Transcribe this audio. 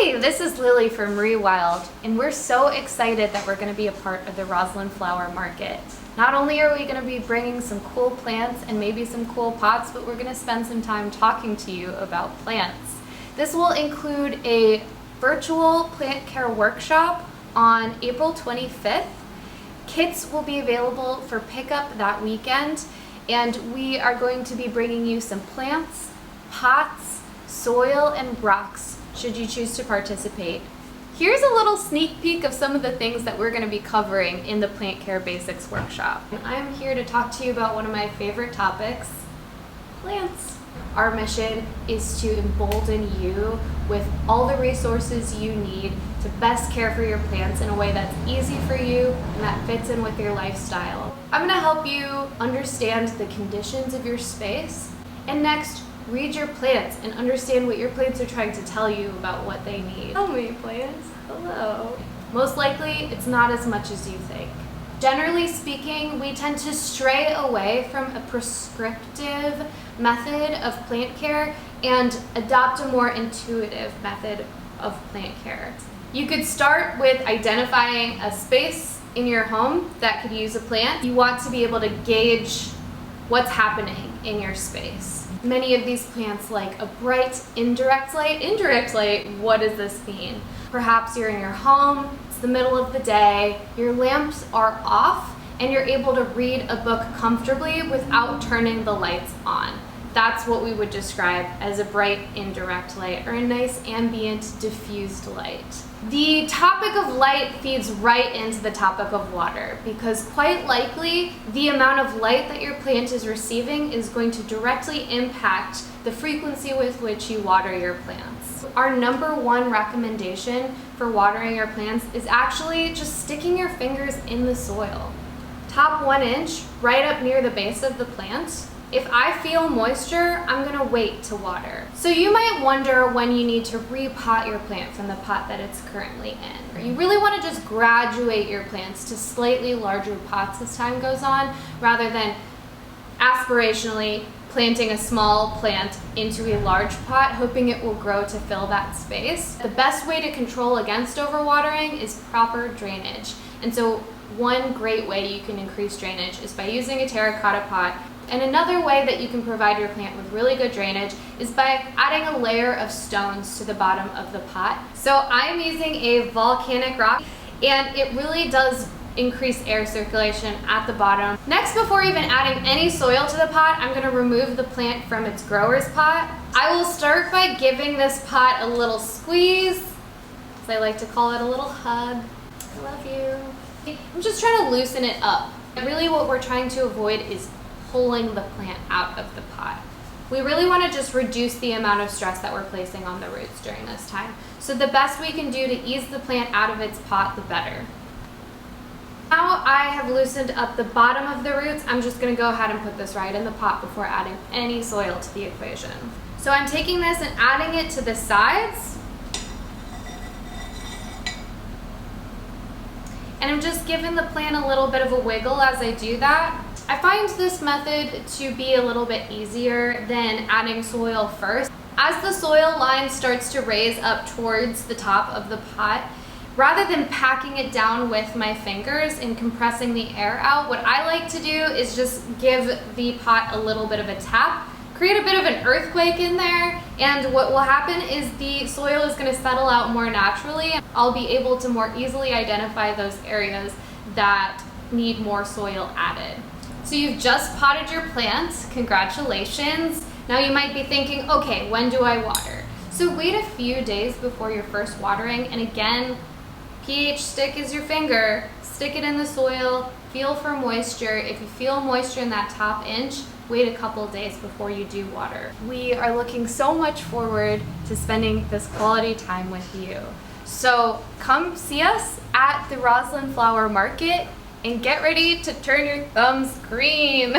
Hey, this is Lily from Rewild, and we're so excited that we're going to be a part of the Rosslyn Flower Market. Not only are we going to be bringing some cool plants and maybe some cool pots, but we're going to spend some time talking to you about plants. This will include a virtual plant care workshop on April 25th. Kits will be available for pickup that weekend, and we are going to be bringing you some plants, pots, soil, and rocks should you choose to participate. Here's a little sneak peek of some of the things that we're going to be covering in the Plant Care Basics workshop. I'm here to talk to you about one of my favorite topics, plants. Our mission is to embolden you with all the resources you need to best care for your plants in a way that's easy for you and that fits in with your lifestyle. I'm going to help you understand the conditions of your space, and next, read your plants and understand what your plants are trying to tell you about what they need. Tell me, plants. Hello. Most likely, it's not as much as you think. Generally speaking, we tend to stray away from a prescriptive method of plant care and adopt a more intuitive method of plant care. You could start with identifying a space in your home that could use a plant. You want to be able to gauge what's happening in your space. Many of these plants like a bright indirect light. Indirect light, what does this mean? Perhaps you're in your home, it's the middle of the day, your lamps are off, and you're able to read a book comfortably without turning the lights on. That's what we would describe as a bright indirect light, or a nice ambient diffused light. The topic of light feeds right into the topic of water, because quite likely the amount of light that your plant is receiving is going to directly impact the frequency with which you water your plants. Our number one recommendation for watering your plants is actually just sticking your fingers in the soil. Top 1 inch, right up near the base of the plant. If I feel moisture, I'm gonna wait to water. So you might wonder when you need to repot your plant from the pot that it's currently in. You really wanna just graduate your plants to slightly larger pots as time goes on, rather than aspirationally planting a small plant into a large pot, hoping it will grow to fill that space. The best way to control against overwatering is proper drainage. And so one great way you can increase drainage is by using a terracotta pot. And another way that you can provide your plant with really good drainage is by adding a layer of stones to the bottom of the pot. So I'm using a volcanic rock, and it really does increase air circulation at the bottom. Next, before even adding any soil to the pot, I'm gonna remove the plant from its grower's pot. I will start by giving this pot a little squeeze, as I like to call it, a little hug. I love you. I'm just trying to loosen it up. Really what we're trying to avoid is pulling the plant out of the pot. We really want to just reduce the amount of stress that we're placing on the roots during this time. So the best we can do to ease the plant out of its pot, the better. Now I have loosened up the bottom of the roots, I'm just going to go ahead and put this right in the pot before adding any soil to the equation. So I'm taking this and adding it to the sides. And I'm just giving the plant a little bit of a wiggle as I do that. I find this method to be a little bit easier than adding soil first. As the soil line starts to raise up towards the top of the pot, rather than packing it down with my fingers and compressing the air out, what I like to do is just give the pot a little bit of a tap, create a bit of an earthquake in there, and what will happen is the soil is going to settle out more naturally. I'll be able to more easily identify those areas that need more soil added. So you've just potted your plants, congratulations. Now you might be thinking, okay, when do I water? So wait a few days before your first watering, and again, pH stick is your finger, stick it in the soil, feel for moisture. If you feel moisture in that top inch, wait a couple days before you do water. We are looking so much forward to spending this quality time with you. So come see us at the Rosslyn Flower Market and get ready to turn your thumbs green.